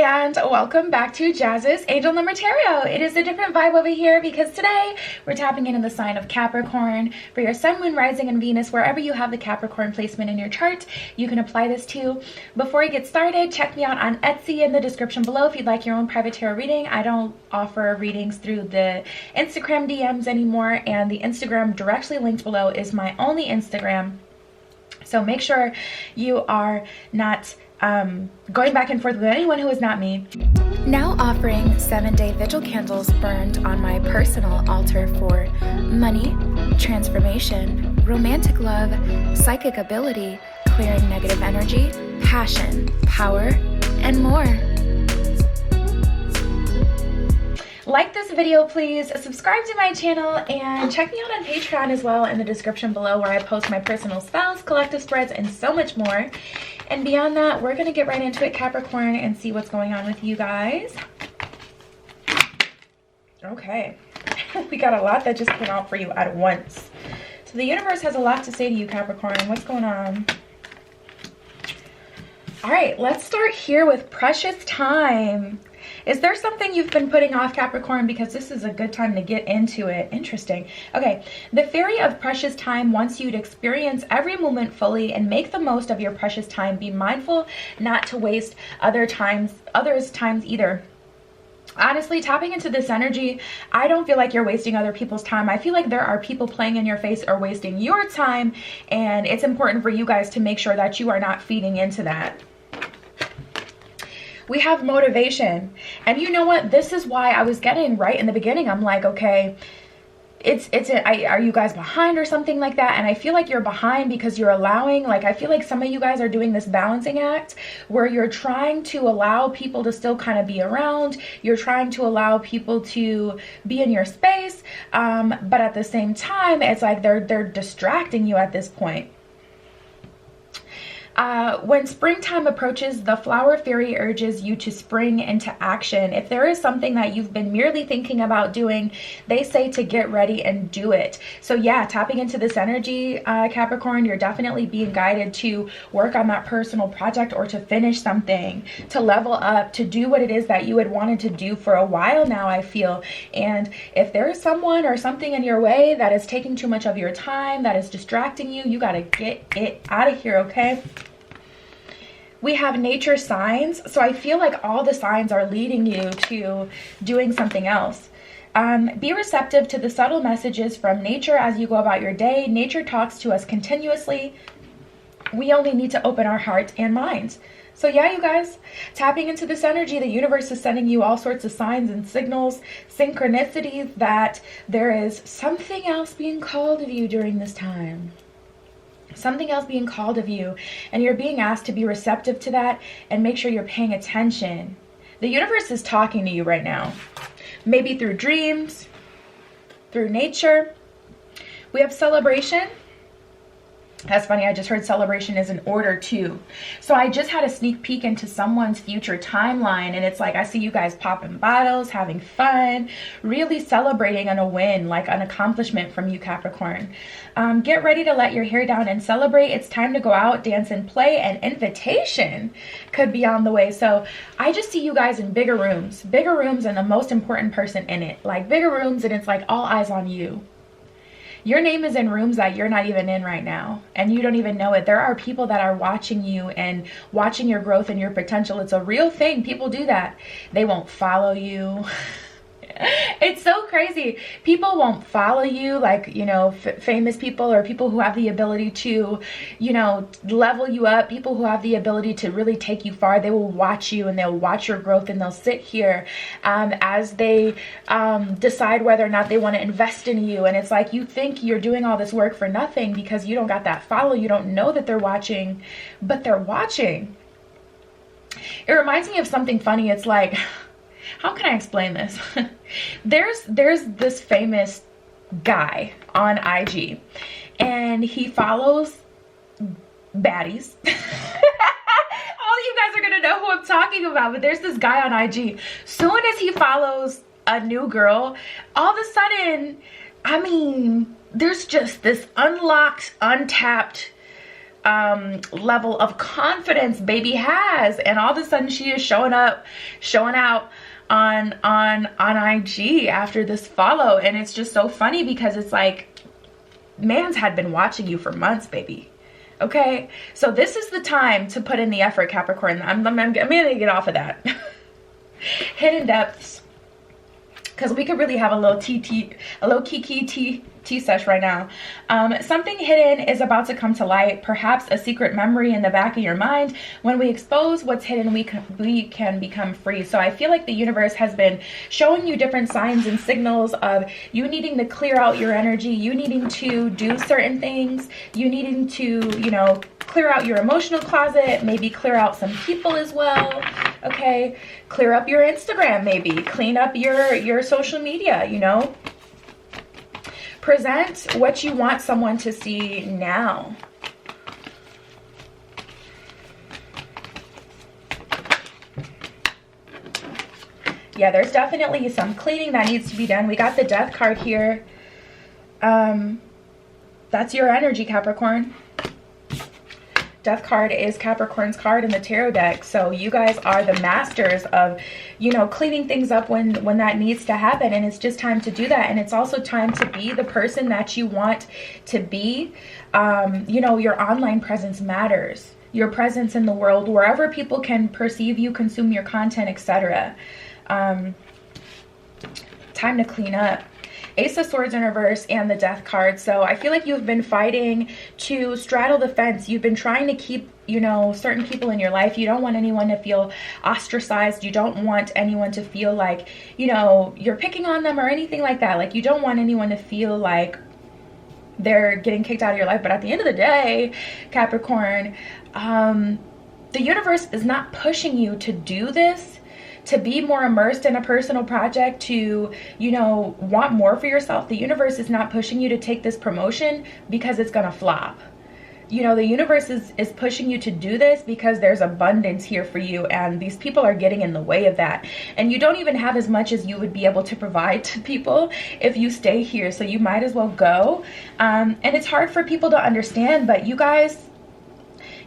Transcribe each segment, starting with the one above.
and welcome back to Jazz's Angel Number Tarot. It is a different vibe over here because today we're tapping into the sign of Capricorn for your Sun, Moon, Rising, and Venus. Wherever you have the Capricorn placement in your chart, you can apply this to. Before we get started, check me out on Etsy in the description below if you'd like your own private tarot reading. I don't offer readings through the Instagram DMs anymore, and the Instagram directly linked below is my only Instagram. So make sure you are not going back and forth with anyone who is not me. Now offering 7-day vigil candles burned on my personal altar for money, transformation, romantic love, psychic ability, clearing negative energy, passion, power, and more. Like this video, please, subscribe to my channel, and check me out on Patreon as well in the description below, where I post my personal spells, collective spreads, and so much more. And beyond that, we're going to get right into it, Capricorn, and see what's going on with you guys. Okay, we got a lot that just came out for you at once. So the universe has a lot to say to you, Capricorn. What's going on? All right, let's start here with precious time. Is there something you've been putting off, Capricorn? Because this is a good time to get into it. Interesting. Okay, the Fairy of Precious Time wants you to experience every moment fully and make the most of your precious time. Be mindful not to waste others' times either. Honestly, tapping into this energy, I don't feel like you're wasting other people's time. I feel like there are people playing in your face or wasting your time, and it's important for you guys to make sure that you are not feeding into that. We have motivation, and you know what, this is why I was getting right in the beginning, I'm like, okay, are you guys behind or something like that? And I feel like you're behind because you're allowing, like, I feel like some of you guys are doing this balancing act where you're trying to allow people to still kind of be around, you're trying to allow people to be in your space, but at the same time it's like they're distracting you at this point. When springtime approaches, the flower fairy urges you to spring into action. If there is something that you've been merely thinking about doing, they say to get ready and do it. So yeah, tapping into this energy, Capricorn, you're definitely being guided to work on that personal project or to finish something, to level up, to do what it is that you had wanted to do for a while now, I feel. And if there is someone or something in your way that is taking too much of your time, that is distracting you, you got to get it out of here, okay? We have nature signs, so I feel like all the signs are leading you to doing something else. Be receptive to the subtle messages from nature as you go about your day. Nature talks to us continuously. We only need to open our heart and minds. So yeah, you guys, tapping into this energy, the universe is sending you all sorts of signs and signals, synchronicities, that there is something else being called of you during this time. Something else being called of you, and you're being asked to be receptive to that and make sure you're paying attention. The universe is talking to you right now, maybe through dreams, through nature. We have celebration. That's funny, I just heard celebration is in order too. So I just had a sneak peek into someone's future timeline, and it's like I see you guys popping bottles, having fun, really celebrating on a win, like an accomplishment from you, Capricorn. Get ready to let your hair down and celebrate. It's time to go out, dance, and play. An invitation could be on the way. So I just see you guys in bigger rooms and the most important person in it. Like bigger rooms, and it's like all eyes on you. Your name is in rooms that you're not even in right now, and you don't even know it. There are people that are watching you and watching your growth and your potential. It's a real thing. People do that. They won't follow you. It's so crazy. People won't follow you, like, you know, famous people or people who have the ability to, you know, level you up, people who have the ability to really take you far. They will watch you and they'll watch your growth, and they'll sit here as they decide whether or not they want to invest in you. And it's like you think you're doing all this work for nothing because you don't got that follow. You don't know that they're watching, but they're watching. It reminds me of something funny. It's like, how can I explain this? There's this famous guy on IG, and he follows baddies. All you guys are gonna know who I'm talking about, but there's this guy on IG. Soon as he follows a new girl, all of a sudden, I mean, there's just this unlocked, untapped level of confidence baby has, and all of a sudden she is showing out on IG after this follow. And it's just so funny because it's like, man's had been watching you for months, baby. Okay, so this is the time to put in the effort, Capricorn. I'm gonna get off of that. Hidden depths, because we could really have a little kiki tea sesh right now. Something hidden is about to come to light, perhaps a secret memory in the back of your mind. When we expose what's hidden, we can become free. So I feel like the universe has been showing you different signs and signals of you needing to clear out your energy, you needing to do certain things, you needing to, you know, clear out your emotional closet, maybe clear out some people as well. Okay, clear up your Instagram, maybe clean up your social media, you know. Present what you want someone to see now. Yeah, there's definitely some cleaning that needs to be done. We got the Death card here. That's your energy, Capricorn. Death card is Capricorn's card in the tarot deck. So you guys are the masters of, you know, cleaning things up when that needs to happen. And it's just time to do that. And it's also time to be the person that you want to be. You know, your online presence matters. Your presence in the world, wherever people can perceive you, consume your content, etc. Time to clean up. Ace of Swords in reverse and the Death card. So I feel like you've been fighting to straddle the fence. You've been trying to keep, you know, certain people in your life. You don't want anyone to feel ostracized. You don't want anyone to feel like, you know, you're picking on them or anything like that. Like, you don't want anyone to feel like they're getting kicked out of your life. But at the end of the day, Capricorn, the universe is not pushing you to do this, to be more immersed in a personal project, to, you know, want more for yourself. The universe is not pushing you to take this promotion because it's gonna flop. You know, the universe is pushing you to do this because there's abundance here for you, and these people are getting in the way of that. And you don't even have as much as you would be able to provide to people if you stay here, so you might as well go. And it's hard for people to understand, but you guys,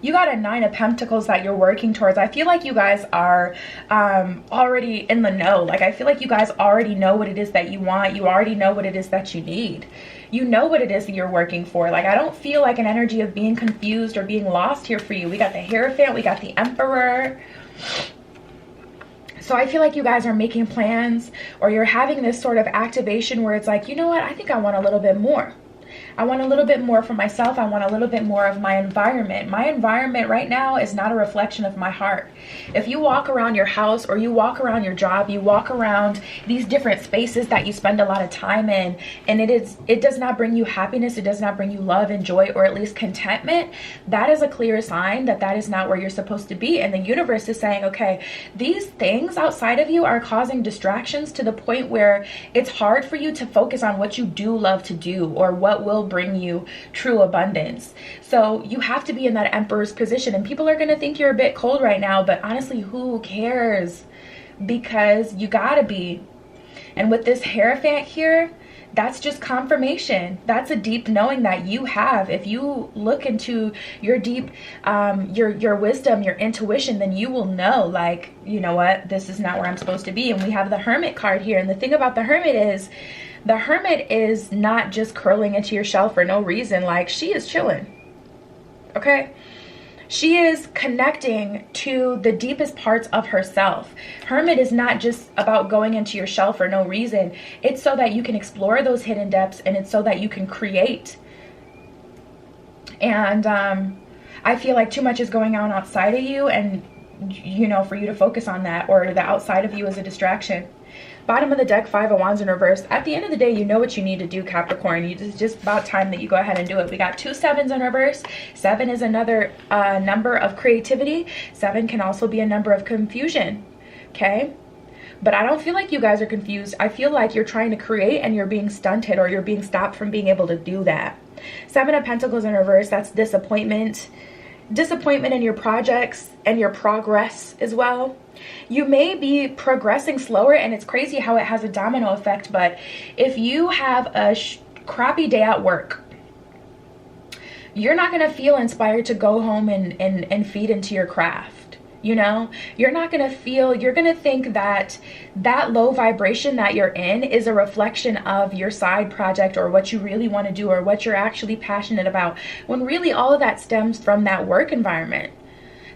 you got a 9 of Pentacles that you're working towards. I feel like you guys are already in the know. Like, I feel like you guys already know what it is that you want. You already know what it is that you need. You know what it is that you're working for. Like, I don't feel like an energy of being confused or being lost here for you. We got the Hierophant, we got the Emperor. So I feel like you guys are making plans, or you're having this sort of activation where it's like, you know what, I think I want a little bit more. I want a little bit more for myself. I want a little bit more of my environment. My environment right now is not a reflection of my heart. If you walk around your house, or you walk around your job, you walk around these different spaces that you spend a lot of time in, and it does not bring you happiness, it does not bring you love and joy, or at least contentment, that is a clear sign that that is not where you're supposed to be. And the universe is saying, okay, these things outside of you are causing distractions to the point where it's hard for you to focus on what you do love to do, or what will bring you true abundance. So you have to be in that Emperor's position, and people are going to think you're a bit cold right now, but honestly, who cares? Because you gotta be. And with this Hierophant here, that's just confirmation. That's a deep knowing that you have. If you look into your deep your wisdom, your intuition, then you will know, like, you know what, this is not where I'm supposed to be. And we have the Hermit card here, and the thing about the Hermit is not just curling into your shell for no reason. Like, she is chilling, okay? She is connecting to the deepest parts of herself. Hermit is not just about going into your shell for no reason. It's so that you can explore those hidden depths, and it's so that you can create. And I feel like too much is going on outside of you, and, you know, for you to focus on that, or the outside of you is a distraction. Bottom of the deck, 5 of Wands in reverse. At the end of the day, you know what you need to do, Capricorn. It's just about time that you go ahead and do it. We got 2 7s in reverse. 7 is another number of creativity. 7 can also be a number of confusion, okay? But I don't feel like you guys are confused. I feel like you're trying to create and you're being stunted, or you're being stopped from being able to do that. 7 of Pentacles in reverse, that's disappointment. Disappointment in your projects and your progress as well. You may be progressing slower, and it's crazy how it has a domino effect. But if you have a crappy day at work, you're not going to feel inspired to go home and feed into your craft. You know, you're not going to feel, you're going to think that that low vibration that you're in is a reflection of your side project or what you really want to do or what you're actually passionate about, when really all of that stems from that work environment.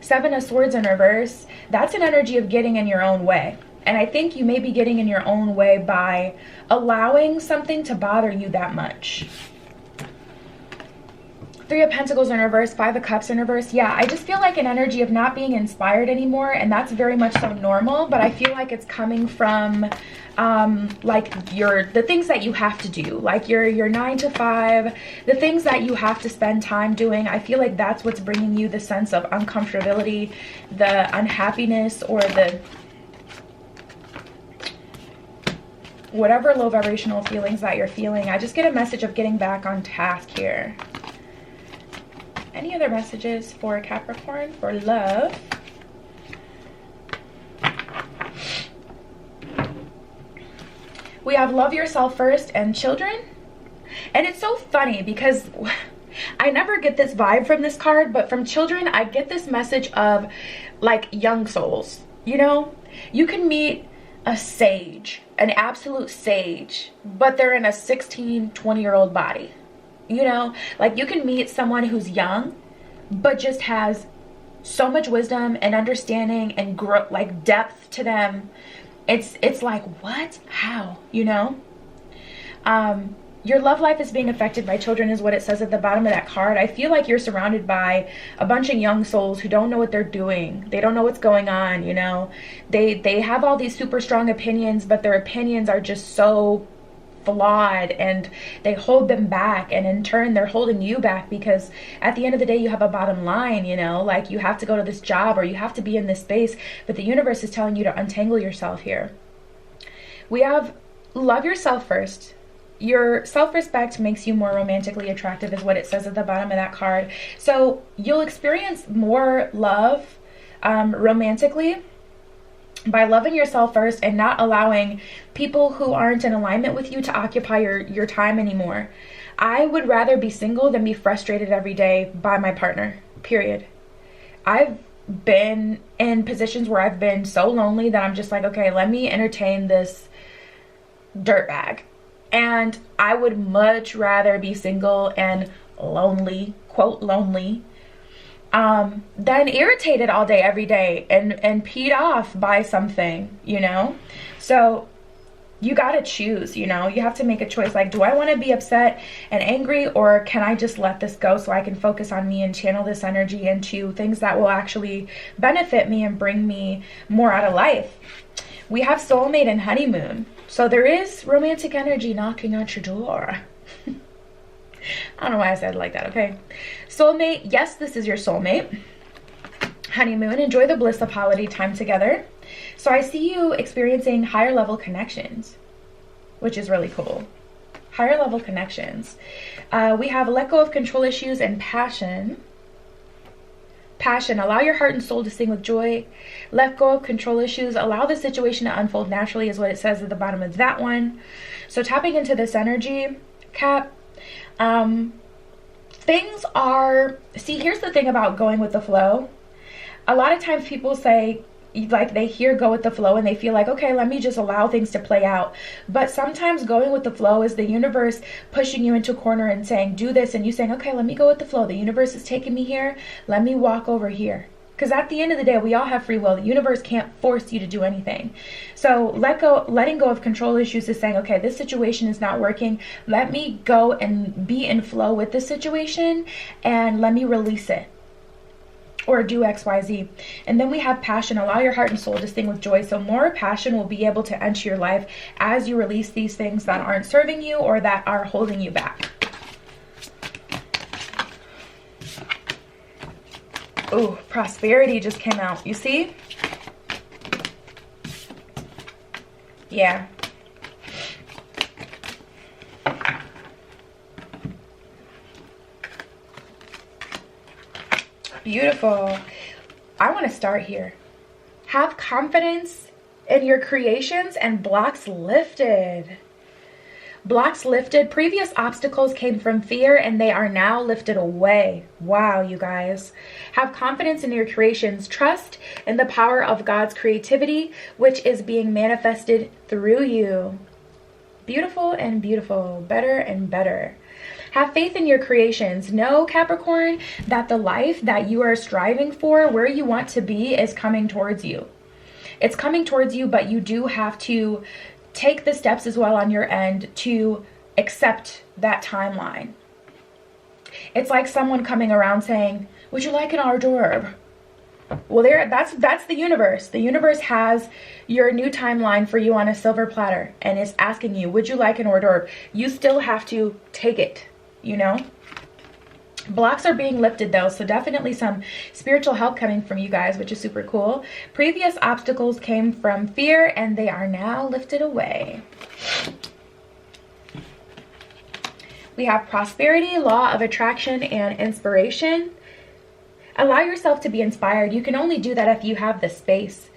Seven of Swords in reverse, that's an energy of getting in your own way. And I think you may be getting in your own way by allowing something to bother you that much. Three of Pentacles in reverse, Five of Cups in reverse. Yeah, I just feel like an energy of not being inspired anymore, and that's very much so normal, but I feel like it's coming from like the things that you have to do, like your 9 to 5, the things that you have to spend time doing. I feel like that's what's bringing you the sense of uncomfortability, the unhappiness, or the whatever low vibrational feelings that you're feeling. I just get a message of getting back on task here. Any other messages for Capricorn for love? We have love yourself first and children. And it's so funny because I never get this vibe from this card, but from children, I get this message of like young souls. You know, you can meet a sage, an absolute sage, but they're in a 16, 20-year-old body. You know, like you can meet someone who's young, but just has so much wisdom and understanding and like depth to them. It's like, what? How? You know? Your love life is being affected by children is what it says at the bottom of that card. I feel like you're surrounded by a bunch of young souls who don't know what they're doing. They don't know what's going on, you know? They have all these super strong opinions, but their opinions are just so flawed and they hold them back, and in turn they're holding you back because at the end of the day you have a bottom line, you know, like you have to go to this job or you have to be in this space, but the universe is telling you to untangle yourself here. We have love yourself first. Your self-respect makes you more romantically attractive is what it says at the bottom of that card. So you'll experience more love romantically by loving yourself first and not allowing people who aren't in alignment with you to occupy your time anymore. I would rather be single than be frustrated every day by my partner, period. I've been in positions where I've been so lonely that I'm just like, okay, let me entertain this dirtbag. And I would much rather be single and lonely, quote lonely, than irritated all day, every day, and peed off by something, you know? So you gotta choose, you know? You have to make a choice. Like, do I want to be upset and angry, or can I just let this go so I can focus on me and channel this energy into things that will actually benefit me and bring me more out of life? We have soulmate and honeymoon. So there is romantic energy knocking at your door. I don't know why I said it like that, okay? Soulmate, yes, this is your soulmate. Honeymoon, enjoy the bliss of holiday time together. So I see you experiencing higher level connections, which is really cool. Higher level connections. We have let go of control issues and passion. Passion, allow your heart and soul to sing with joy. Let go of control issues. Allow the situation to unfold naturally is what it says at the bottom of that one. So tapping into this energy, Cap, things are, see, here's the thing about going with the flow. A lot of times people say, like, they hear go with the flow and they feel like, okay, let me just allow things to play out. But sometimes going with the flow is the universe pushing you into a corner and saying, do this, and you saying, okay, let me go with the flow. The universe is taking me here. Let me walk over here. Because at the end of the day, we all have free will. The universe can't force you to do anything. So letting go of control issues is saying, okay, this situation is not working. Let me go and be in flow with the situation and let me release it. Or do XYZ. And then we have passion. Allow your heart and soul to sing with joy. So more passion will be able to enter your life as you release these things that aren't serving you or that are holding you back. Oh, prosperity just came out. You see? Yeah. Beautiful. I want to start here. Have confidence in your creations and blocks lifted. Blocks lifted. Previous obstacles came from fear and they are now lifted away. Wow, you guys. Have confidence in your creations. Trust in the power of God's creativity, which is being manifested through you. Beautiful and beautiful. Better and better. Have faith in your creations. Know, Capricorn, that the life that you are striving for, where you want to be, is coming towards you. It's coming towards you, but you do have to take the steps as well on your end to accept that timeline. It's like someone coming around saying, would you like an hors d'oeuvre? Well, that's the universe. The universe has your new timeline for you on a silver platter and is asking you, would you like an hors d'oeuvre? You still have to take it, you know? Blocks are being lifted though, so definitely some spiritual help coming from you guys, which is super cool. Previous obstacles came from fear and they are now lifted away. We have prosperity, law of attraction, and inspiration. Allow yourself to be inspired. You can only do that if you have the space.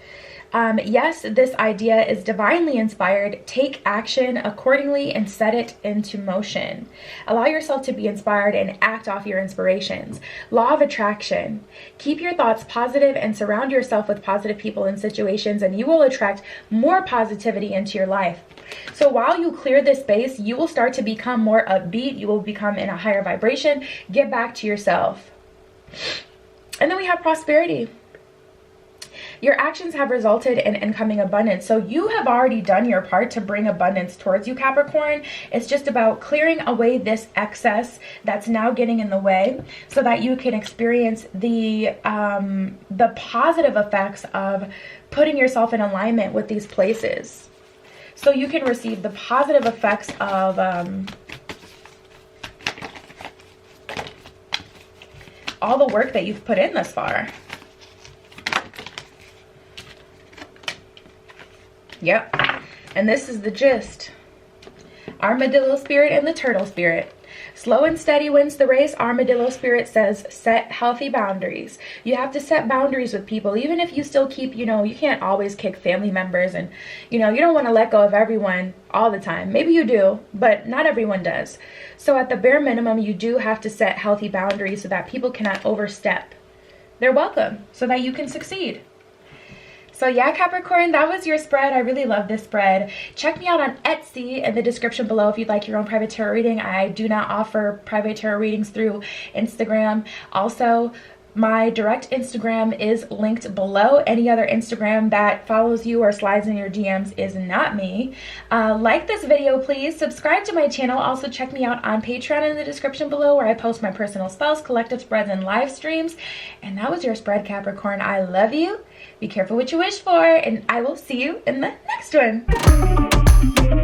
Yes, this idea is divinely inspired. Take action accordingly and set it into motion. Allow yourself to be inspired and act off your inspirations. Law of attraction. Keep your thoughts positive and surround yourself with positive people and situations, and you will attract more positivity into your life. So while you clear this space, you will start to become more upbeat. You will become in a higher vibration. Get back to yourself. And then we have prosperity. Your actions have resulted in incoming abundance. So you have already done your part to bring abundance towards you, Capricorn. It's just about clearing away this excess that's now getting in the way so that you can experience the positive effects of putting yourself in alignment with these places. So you can receive the positive effects of all the work that you've put in thus far. Yep, and this is the gist. Armadillo spirit and the turtle spirit. Slow and steady wins the race. Armadillo spirit says set healthy boundaries. You have to set boundaries with people, even if you still keep, you can't always kick family members, and you don't want to let go of everyone all the time. Maybe you do, but not everyone does. So at the bare minimum, you do have to set healthy boundaries so that people cannot overstep their welcome, so that you can succeed. So yeah, Capricorn, that was your spread. I really love this spread. Check me out on Etsy in the description below if you'd like your own private tarot reading. I do not offer private tarot readings through Instagram. Also, my direct Instagram is linked below. Any other Instagram that follows you or slides in your DMs is not me. Like this video, please. Subscribe to my channel. Also, check me out on Patreon in the description below, where I post my personal spells, collective spreads, and live streams. And that was your spread, Capricorn. I love you. Be careful what you wish for, and I will see you in the next one.